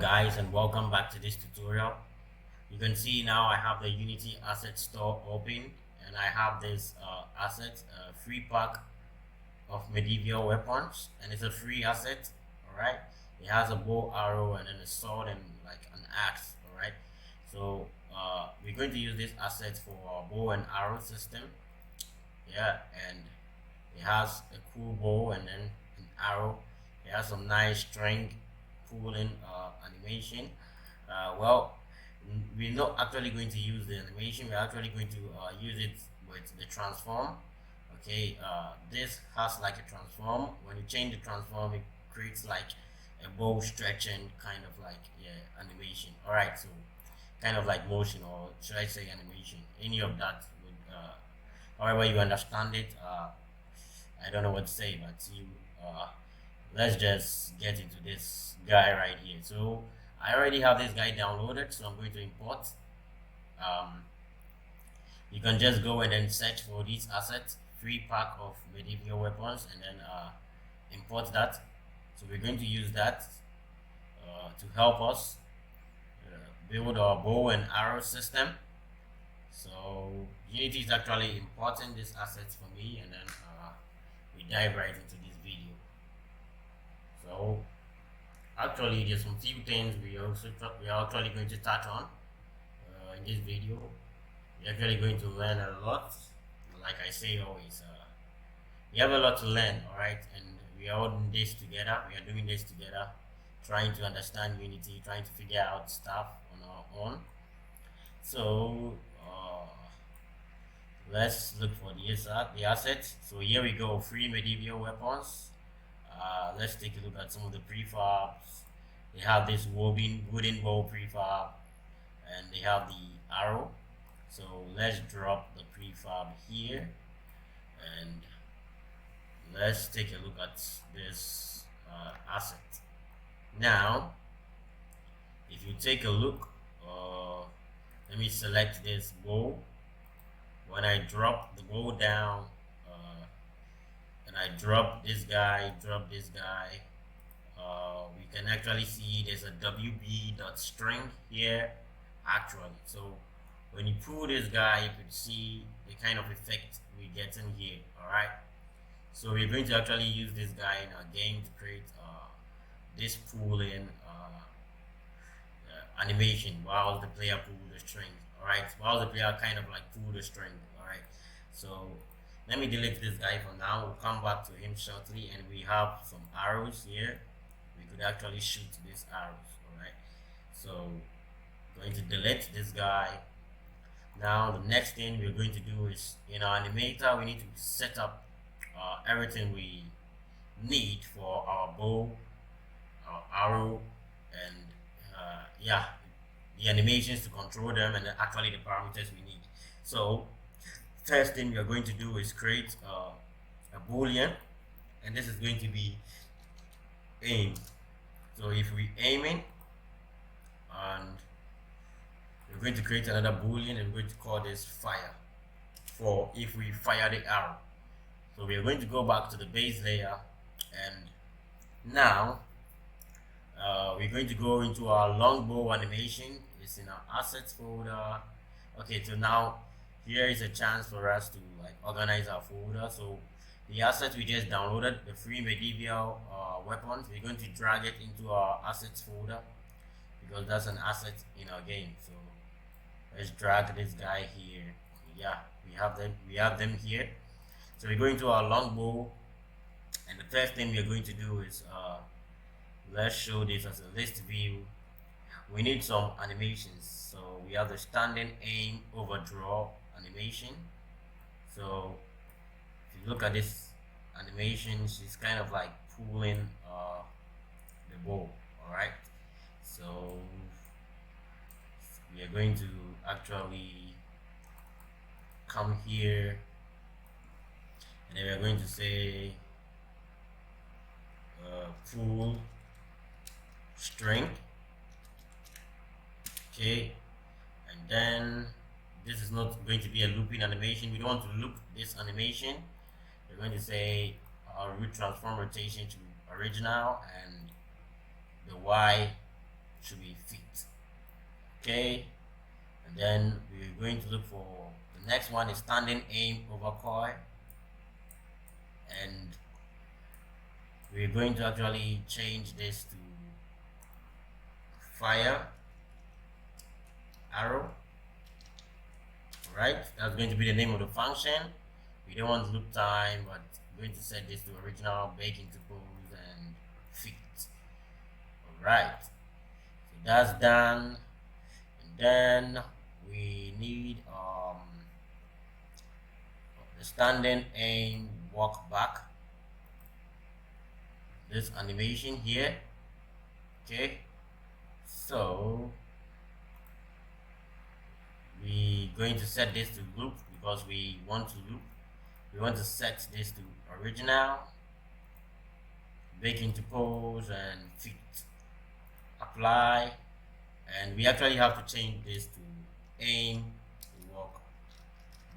guys, and welcome back to this tutorial. You can see now I have the Unity asset store open, and I have this asset free pack of medieval weapons, and it's a free asset. All right, it has a bow, arrow, and then a sword and like an axe. All right, so we're going to use this asset for our bow and arrow system. Yeah, and it has a cool bow and then an arrow. It has some nice string pulling animation. Well, we're not actually going to use the animation. We're actually going to use it with the transform. Okay, this has like a transform. When you change the transform, it creates like a bow stretching kind of like animation. All right, so kind of like motion, or should I say animation, any of that would however you understand it. I don't know what to say, but let's just get into this guy right here. So I already have this guy downloaded, so I'm going to import. You can just go and then search for this asset, free pack of medieval weapons, and then import that. So we're going to use that to help us build our bow and arrow system. So Unity is actually importing this asset for me, and then we dive right into this video. So actually there's some few things we are actually going to touch on in this video. We're actually going to learn a lot. Like I say always, we have a lot to learn, all right, and we are all in this together. We are doing this together, trying to understand Unity, trying to figure out stuff on our own. So let's look for the assets. So here we go, free medieval weapons. Let's take a look at some of the prefabs. They have this wooden bow prefab, and they have the arrow. So let's drop the prefab here, and let's take a look at this asset. Now, if you take a look, let me select this bow. When I drop the bow down, and I drop this guy, we can actually see there's a wb.string here actually. So when you pull this guy, you can see the kind of effect we get in here. All right, so we're going to actually use this guy in our game to create this pulling animation while the player pulls the string. All right, while the player kind of like pull the string. All right, so let me delete this guy for now. We'll come back to him shortly, and we have some arrows here. We could actually shoot these arrows. All right, so going to delete this guy. Now the next thing we're going to do is, in our animator, we need to set up everything we need for our bow, our arrow, and yeah, the animations to control them, and actually the parameters we need. So first thing we are going to do is create a boolean, and this is going to be aim. So if we aiming, and we're going to create another boolean, and we're going to call this fire for if we fire the arrow. So we are going to go back to the base layer, and now we're going to go into our longbow animation. It's in our assets folder. Okay, so now here is a chance for us to like organize our folder. So the asset we just downloaded, the free medieval weapons, we're going to drag it into our assets folder because that's an asset in our game. So let's drag this guy here. Yeah, we have them here. So we're going to our longbow, and the first thing we're going to do is let's show this as a list view. We need some animations. So we have the standing aim overdraw animation. So if you look at this animation, she's kind of like pulling the bow. All right, so we are going to actually come here, and then we are going to say pull string. Okay, and then this is not going to be a looping animation. We don't want to loop this animation. We're going to say root transform rotation to original, and the Y should be feet. Okay, and then we're going to look for the next one is standing aim over coil, and we're going to actually change this to fire arrow. Right, that's going to be the name of the function. We don't want loop time, but we're going to set this to original, bake into pose, and fit. Alright, so that's done. And then we need the standing aim walk back, this animation here. Okay, so we're going to set this to loop because we want to loop. We want to set this to original, bake into pose, and fit. Apply, and we actually have to change this to aim walk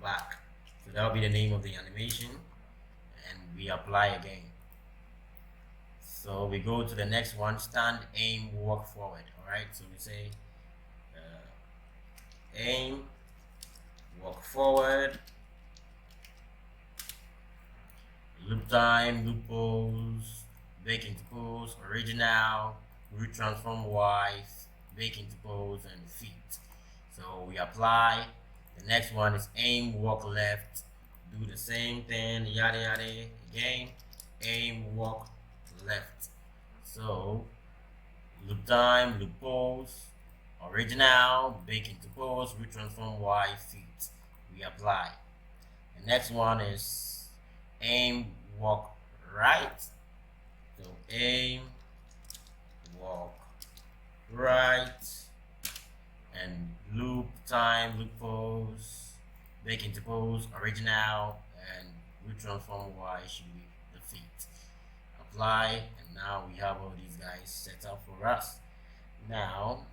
back. So that will be the name of the animation, and we apply again. So we go to the next one, stand aim walk forward. All right, so we say aim walk forward, loop time, loop pose, bake into pose, original, root transform Y, bake into pose, and feet. So we apply. The next one is aim walk left, do the same thing, yada yada again, aim walk left. So loop time, loop pose, original, bake into pose, root transform Y, feet. We apply. The next one is aim walk right. So aim walk right, and loop time, loop pose, bake into pose, original, and root transform Y should be the feet. Apply, and now we have all these guys set up for us. Now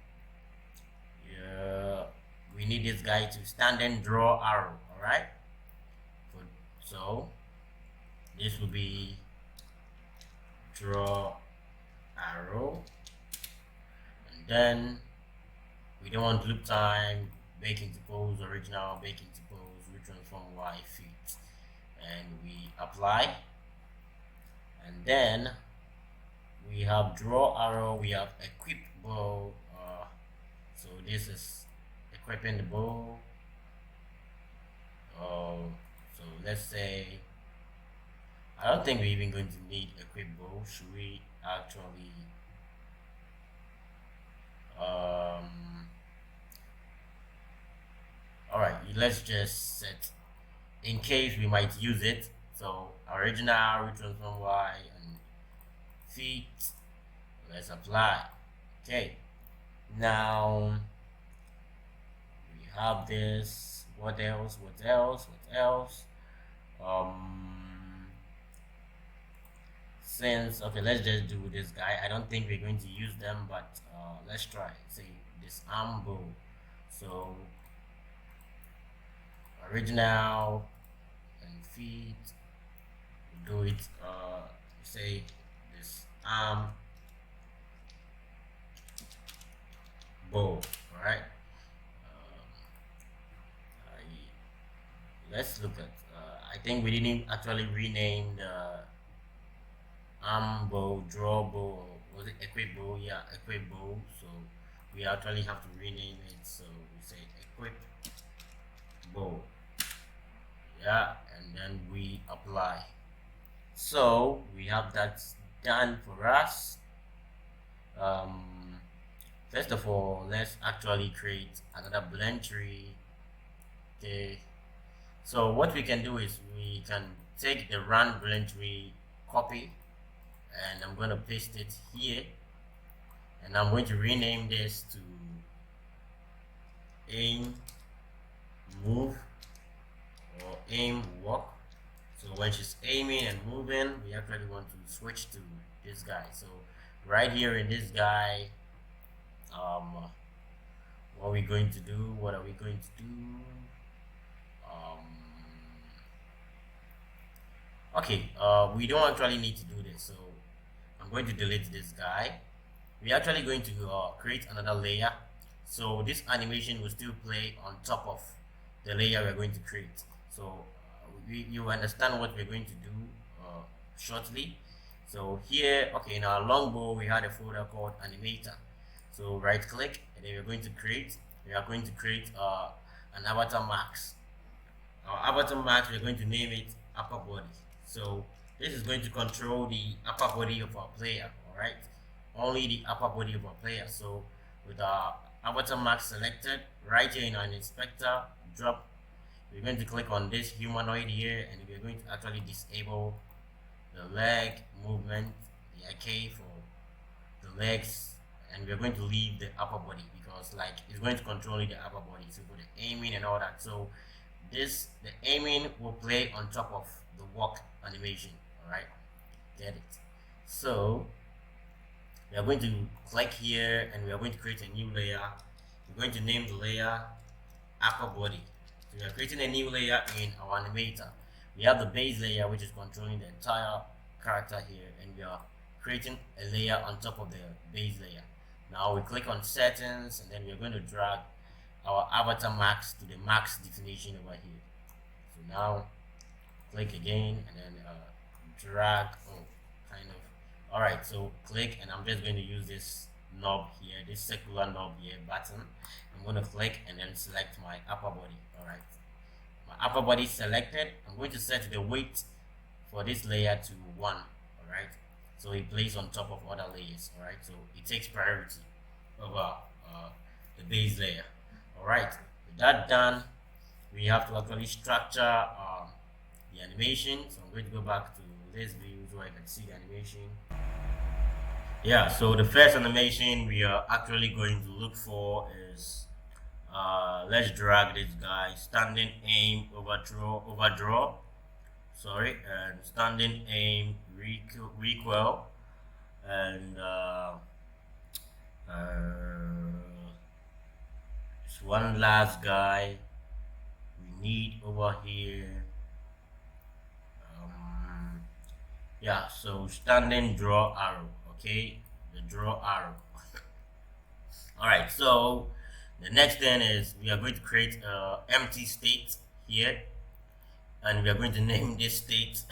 we need this guy to stand and draw arrow. All right, so this will be draw arrow, and then we don't want loop time, bake into pose, original, bake into pose, root transform Y, feet, and we apply. And then we have draw arrow, we have equip bow. So this is equipping the bow. So let's say I don't think we're even going to need equip bow. Should we actually alright, let's just set in case we might use it. So original, root transform Y, and feet. Let's apply. Okay, now we have this. What else? What else? What else? Since okay, let's just do this guy. I don't think we're going to use them, but let's try. Say this arm bow. So original and feet. Do it. Say this arm bow. All right. Let's look at. I think we didn't actually rename the arm bow, draw bow, or was it equip bow? Yeah, equip bow. So we actually have to rename it. So we say equip bow. Yeah, and then we apply. So we have that done for us. First of all, let's actually create another blend tree. Okay, so what we can do is we can take the run blend tree copy, and I'm going to paste it here, and I'm going to rename this to aim move or aim walk. So when she's aiming and moving, we actually want to switch to this guy. So right here in this guy, what are we going to do? What are we going to do? Okay, we don't actually need to do this, so I'm going to delete this guy, we're actually going to create another layer. So this animation will still play on top of the layer we're going to create. So you understand what we're going to do shortly. So here, okay, in our longbow we had a folder called Animator. So right click, and then we are going to create an avatar max. Our avatar max, we're going to name it upper body. So this is going to control the upper body of our player. All right, only the upper body of our player. So with our avatar max selected, right here in our inspector drop, we're going to click on this humanoid here, and we're going to actually disable the leg movement, the IK for the legs, and we're going to leave the upper body because like it's going to control the upper body. So for the aiming and all that. So the aiming will play on top of the walk animation. All right, get it? So we are going to click here, and we are going to create a new layer. We're going to name the layer upper body. So we are creating a new layer in our animator. We have the base layer, which is controlling the entire character here, and we are creating a layer on top of the base layer. Now we click on settings, and then we're going to drag our avatar max to the max definition over here. So now click again, and then drag, kind of. All right, so click, and I'm just going to use this knob here, this circular knob here button. I'm going to click and then select my upper body. All right, my upper body selected. I'm going to set the weight for this layer to 1. All right, so it plays on top of other layers. All right, so it takes priority over the base layer. All right, with that done, we have to actually structure the animation. So I'm going to go back to this view so I can see the animation. Yeah, so the first animation we are actually going to look for is let's drag this guy, standing aim overdraw, sorry, and standing aim recoil, and this one last guy we need over here. Yeah, so standing draw arrow. Okay, the draw arrow. All right, so the next thing is we are going to create an empty state here, and we are going to name this state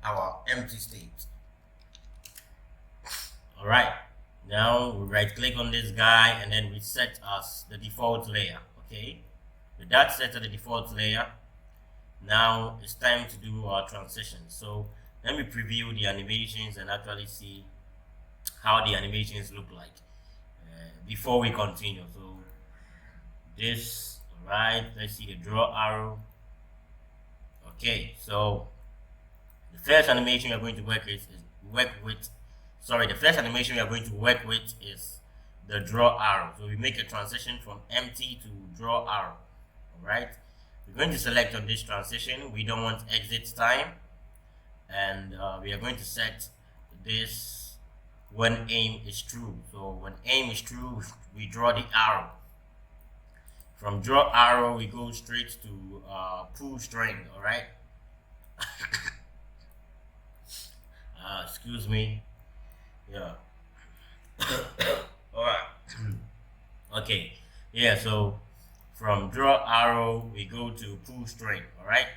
our empty state. All right, now we right click on this guy, and then we set as the default layer. Okay, with that set to the default layer, now it's time to do our transition. So let me preview the animations and actually see how the animations look like before we continue. So this, right, let's see the draw arrow. Okay, so the first animation we are going to work with the first animation we are going to work with is the draw arrow. So we make a transition from empty to draw arrow. All right, we're going to select on this transition. We don't want exit time, and we are going to set this when aim is true. So when aim is true, we draw the arrow. From draw arrow, we go straight to pull string. All right. Excuse me. Yeah. All right. Okay. Yeah. So from draw arrow, we go to pull string. All right.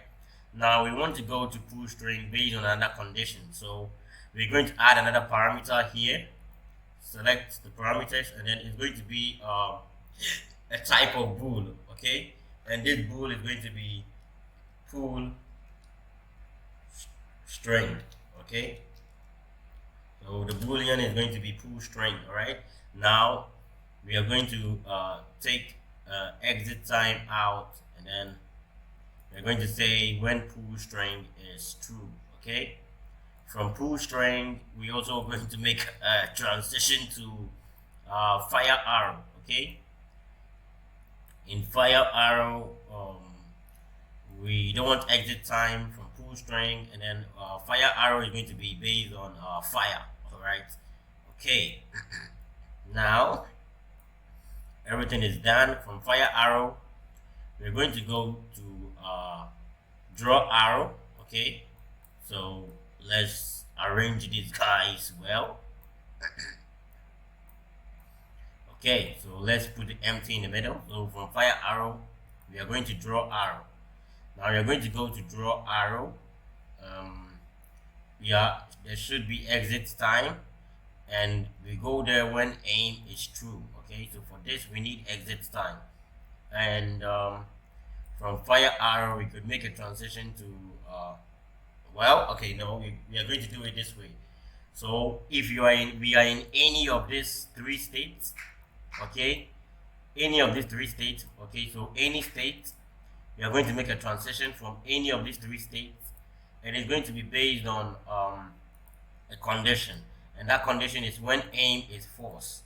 Now we want to go to pull string based on another condition. So we're going to add another parameter here. Select the parameters, and then it's going to be a type of bool. Okay, and this bool is going to be pull string. Okay, so the boolean is going to be pull string. All right, now we are going to take exit time out, and then we're going to say when pull string is true. Okay, from pull string we also going to make a transition to fire arrow. Okay, in fire arrow we don't want exit time from pull string, and then fire arrow is going to be based on fire. All right, okay. Now everything is done. From fire arrow we're going to go to draw arrow. Okay, so let's arrange these guys well. Okay, so let's put the empty in the middle. So from fire arrow, we are going to draw arrow. Now we are going to go to draw arrow. Yeah, there should be exit time, and we go there when aim is true. Okay, so for this we need exit time, and from fire arrow we could make a transition to well, okay, no, we are going to do it this way. So if we are in any of these three states, okay, any of these three states, okay, so any state, we are going to make a transition from any of these three states, and it's going to be based on a condition, and that condition is when aim is false.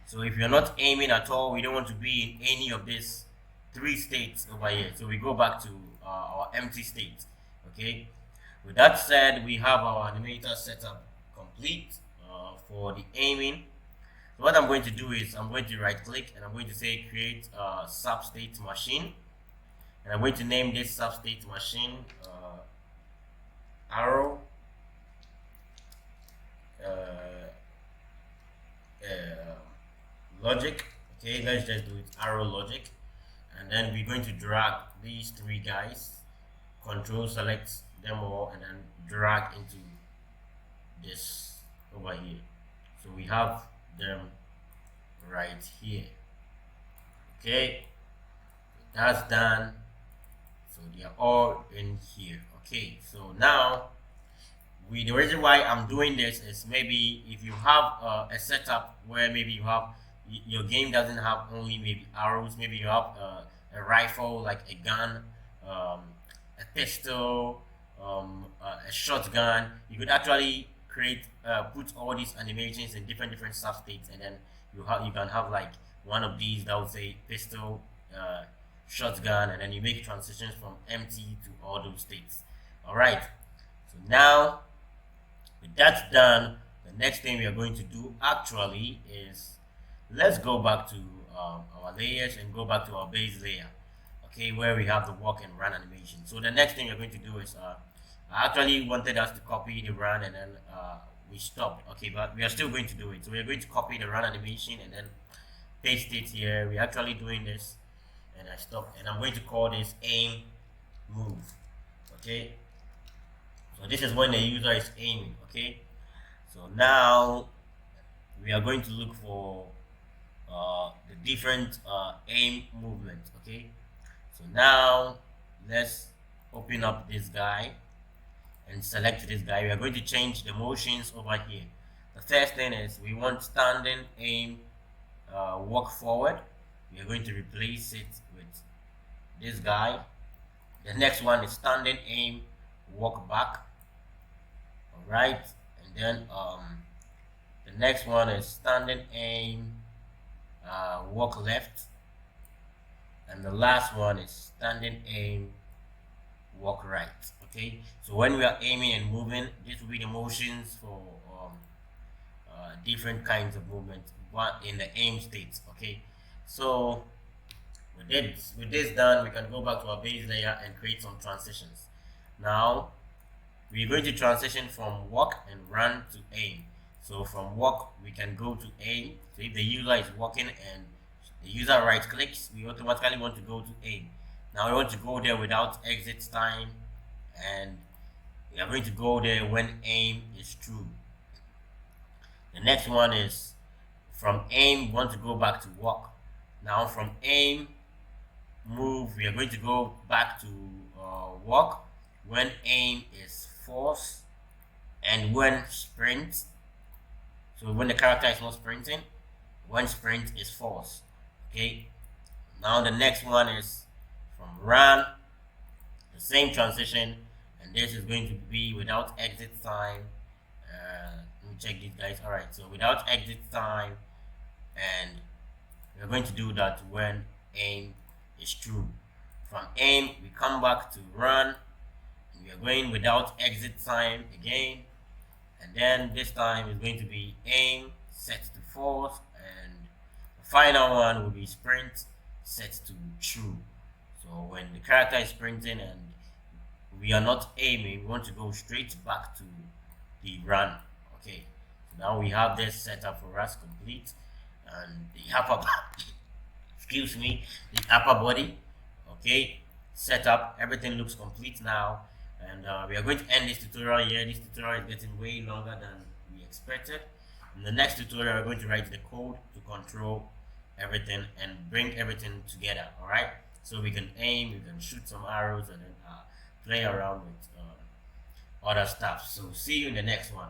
So if you're not aiming at all, we don't want to be in any of these three states over here. So we go back to our empty state. Okay. With that said, we have our animator setup complete for the aiming. So what I'm going to do is I'm going to right click and I'm going to say create substate machine, and I'm going to name this substate machine arrow logic. Okay, let's just do it arrow logic, and then we're going to drag these three guys, control select them all, and then drag into this over here. So we have them right here. Okay, that's done. So they are all in here. Okay, so now the reason why I'm doing this is maybe if you have a setup where maybe you have your game doesn't have only maybe arrows, maybe you have a rifle like a gun, a pistol, a shotgun. You could actually create put all these animations in different substates, and then you can have like one of these that would say pistol, shotgun, and then you make transitions from empty to all those states. All right, so now with that done, the next thing we are going to do actually is let's go back to our layers and go back to our base layer, okay, where we have the walk and run animation. So the next thing we're going to do is I actually wanted us to copy the run, and then we stopped, okay, but we are still going to do it. So we are going to copy the run animation and then paste it here. We're actually doing this, and I stopped, and I'm going to call this aim move. Okay, so this is when the user is aiming. Okay, so now we are going to look for the different aim movement. Okay, so now let's open up this guy and select this guy. We are going to change the motions over here. The first thing is we want standing aim walk forward. We are going to replace it with this guy. The next one is standing aim walk back. All right, and then the next one is standing aim walk left, and the last one is standing aim walk right. Okay, so when we are aiming and moving, this will be the motions for different kinds of movement in the aim states. Okay, so with this done, we can go back to our base layer and create some transitions. Now we're going to transition from walk and run to aim. So from walk we can go to aim. So if the user is walking and the user right clicks, we automatically want to go to aim. Now we want to go there without exit time, and we are going to go there when aim is true. The next one is from aim we want to go back to walk. Now from aim move we are going to go back to walk when aim is false and when sprint. So when the character is not sprinting, when sprint is false. Okay, now the next one is from run, the same transition, and this is going to be without exit time. Let me check these guys. All right, so without exit time, and we're going to do that when aim is true. From aim we come back to run, and we are going without exit time again, and then this time is going to be aim set to false, and the final one will be sprint set to true. So when the character is sprinting and we are not aiming, we want to go straight back to the run. Okay, so now we have this set up for us complete, and the upper excuse me, the upper body. Okay, setup, everything looks complete now, and we are going to end this tutorial here. This tutorial is getting way longer than we expected. In the next tutorial, we're going to write the code to control everything and bring everything together. All right, so we can aim, we can shoot some arrows, and then play around with other stuff. So see you in the next one.